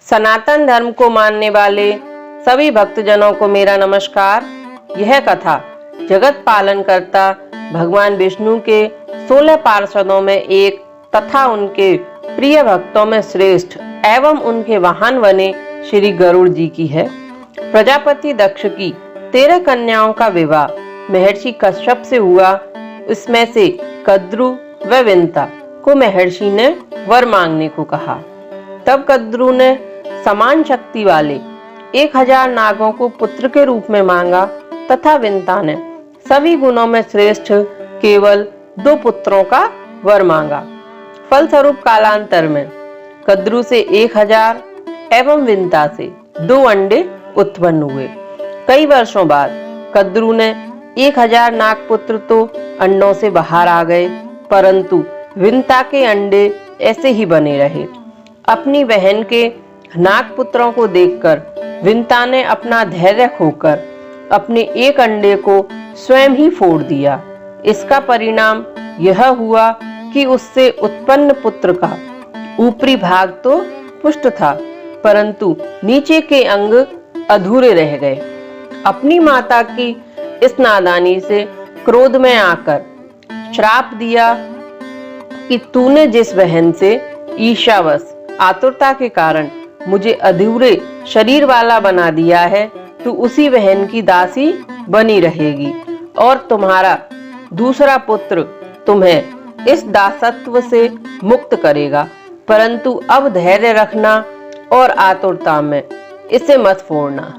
सनातन धर्म को मानने वाले सभी भक्तजनों को मेरा नमस्कार। यह कथा जगत पालन करता भगवान विष्णु के 16 पार्षदों में एक तथा उनके प्रिय भक्तों में श्रेष्ठ एवं उनके वाहन बने श्री गरुड़ जी की है। प्रजापति दक्ष की 13 कन्याओं का विवाह महर्षि कश्यप से हुआ। इसमें से कद्रु व विंता को महर्षि ने वर मांगने को कहा। तब कद्रु ने समान शक्ति वाले 1000 नागों को पुत्र के रूप में मांगा तथा विंता ने सभी गुणों में श्रेष्ठ केवल 2 पुत्रों का वर मांगा। फलस्वरूप कालांतर में कद्रु से 1000 एवं विंता से 2 अंडे उत्पन्न हुए। कई वर्षों बाद कद्रु ने 1000 नागपुत्र तो अंडों से बाहर आ गए, परंतु विंता के अंडे ऐसे ही बने रहे। अपनी बहन के नागपुत्रों को देखकर विंता ने अपना धैर्य खोकर अपने एक अंडे को स्वयं ही फोड़ दिया। इसका परिणाम यह हुआ कि उससे उत्पन्न पुत्र का ऊपरी भाग तो पुष्ट था, परंतु नीचे के अंग अधूरे रह गए। अपनी माता की इस नादानी से क्रोध में आकर श्राप दिया कि तूने जिस बहन से ईर्ष्यावश आतुरता के कारण मुझे अधूरे शरीर वाला बना दिया है, तू उसी बहन की दासी बनी रहेगी और तुम्हारा दूसरा पुत्र तुम्हें इस दासत्व से मुक्त करेगा। परंतु अब धैर्य रखना और आतुरता में इसे मत फोड़ना।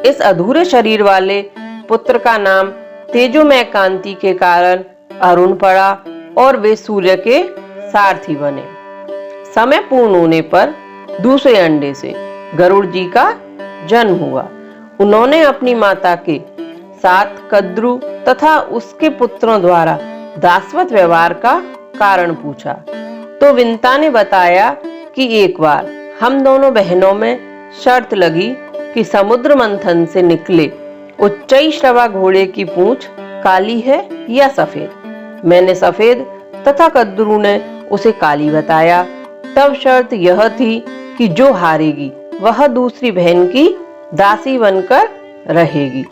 इस अधूरे शरीर वाले पुत्र का नाम तेजोमय कांति के कारण अरुण पड़ा और वे सूर्य के सारथी बने। समय पूर्ण होने पर दूसरे अंडे से गरुड़ जी का जन्म हुआ। उन्होंने अपनी माता के साथ कद्रु तथा उसके पुत्रों द्वारा दासवत व्यवहार का कारण पूछा, तो विंता ने बताया कि एक बार हम दोनों बहनों में शर्त लगी कि समुद्र मंथन से निकले उच्चैश्रवा घोड़े की पूंछ काली है या सफेद। मैंने सफेद तथा कद्रु ने उसे काली बताया। तब शर्त यह थी कि जो हारेगी वह दूसरी बहन की दासी बनकर रहेगी।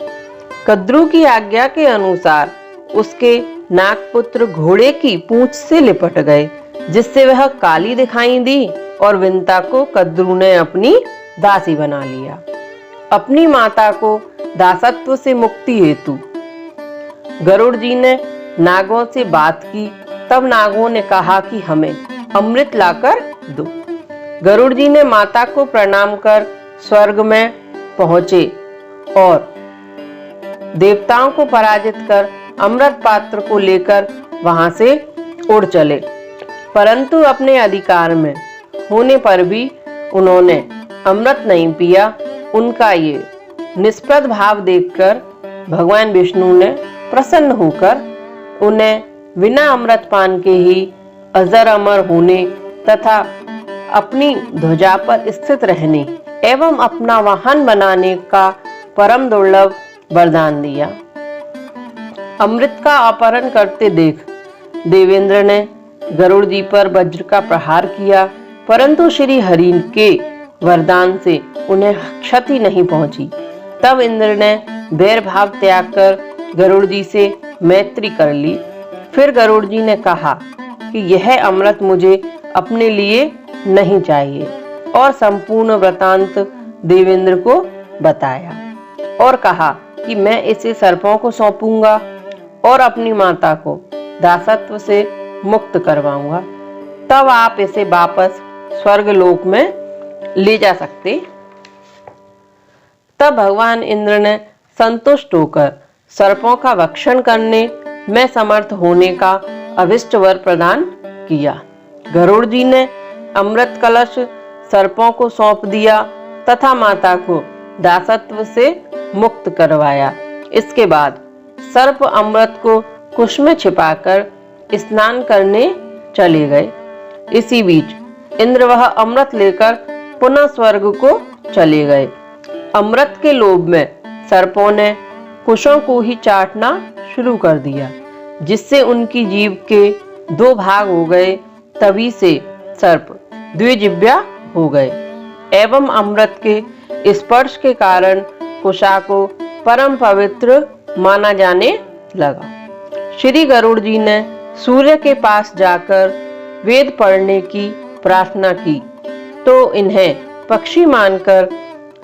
कद्रु की आज्ञा के अनुसार उसके नागपुत्र घोड़े की पूंछ से लिपट गए, जिससे वह काली दिखाई दी और विंता को कद्रु ने अपनी दासी बना लिया। अपनी माता को दासत्व से मुक्ति हेतु गरुड़ जी ने नागों से बात की। तब नागों ने कहा कि हमें अमृत लाकर दो। गरुड़ जी ने माता को प्रणाम कर स्वर्ग में पहुंचे और देवताओं को पराजित कर अमृत पात्र को लेकर वहां से उड़ चले, परंतु अपने अधिकार में होने पर भी उन्होंने अमृत नहीं पिया। उनका ये निष्प्रद भाव देखकर भगवान विष्णु ने प्रसन्न होकर उन्हें बिना अमृत पान के ही अजर अमर होने तथा अपनी ध्वजा पर स्थित रहने एवं अपना वाहन बनाने का परम दुर्लभ वरदान दिया। अमृत का अपहरण करते देख देवेंद्र ने गरुड़ जी पर वज्र का प्रहार किया, परंतु श्री हरि के वरदान से उन्हें क्षति नहीं पहुंची। तब इंद्र ने वैर भाव त्याग कर गरुड़ जी से मैत्री कर ली। फिर गरुड़ जी ने कहा कि यह अमृत मुझे अपने लिए नहीं चाहिए और संपूर्ण वृतांत देवेंद्र को बताया और कहा कि मैं इसे सर्पों को सौंपूंगा और अपनी माता को दासत्व से मुक्त करवाऊंगा, तब आप इसे वापस स्वर्ग लोक में ले जा सकते। तब भगवान इंद्र ने संतुष्ट होकर सर्पों का भक्षण करने में समर्थ होने का अभिष्ट वर प्रदान किया। गरुड़ जी ने अमृत कलश सर्पों को सौंप दिया तथा माता को दासत्व से मुक्त करवाया। इसके बाद सर्प अमृत को कुश में छिपाकर स्नान करने चले गए। इसी बीच इंद्र वह अमृत लेकर पुनः स्वर्ग को चले गए। अमृत के लोभ में सर्पों ने कुशों को ही चाटना शुरू कर दिया, जिससे उनकी जीभ के 2 भाग हो गए। तभी से सर्प द्विजिह्वा हो गए। एवं अमृत के स्पर्श के कुशा को परम पवित्र माना जाने लगा। श्री गरुड़ जी ने सूर्य के पास जाकर वेद पढ़ने की प्रार्थना की तो इन्हें पक्षी मानकर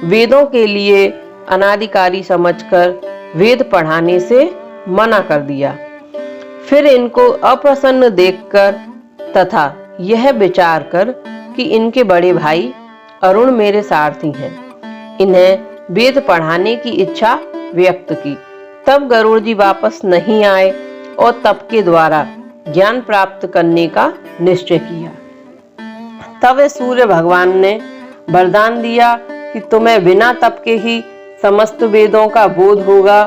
वेदों के लिए अनाधिकारी समझकर वेद पढ़ाने से मना कर दिया। फिर इनको अप्रसन्न देखकर तथा यह विचार कर कि इनके बड़े भाई अरुण मेरे सारथी हैं, इन्हें वेद पढ़ाने की इच्छा व्यक्त की। तब गरुड़ जी वापस नहीं आए और तप के द्वारा ज्ञान प्राप्त करने का निश्चय किया। तब सूर्य भगवान ने वरदान दिया कि तुम्हें बिना तप के ही समस्त वेदों का बोध होगा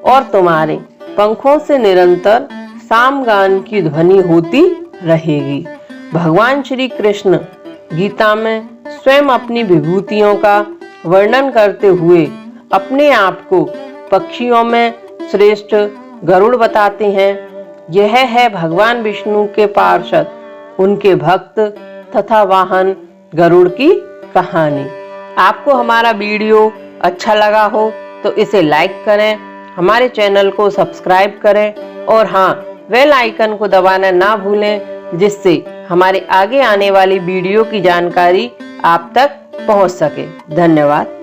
और तुम्हारे पंखों से निरंतर सामगान की ध्वनि होती रहेगी। भगवान श्री कृष्ण गीता में स्वयं अपनी विभूतियों का वर्णन करते हुए अपने आप को पक्षियों में श्रेष्ठ गरुड़ बताते हैं। यह है भगवान विष्णु के पार्षद, उनके भक्त तथा वाहन गरुड़ की कहानी। आपको हमारा वीडियो अच्छा लगा हो तो इसे लाइक करें, हमारे चैनल को सब्सक्राइब करें और हाँ, बेल आइकन को दबाना ना भूलें, जिससे हमारे आगे आने वाली वीडियो की जानकारी आप तक पहुंच सके। धन्यवाद।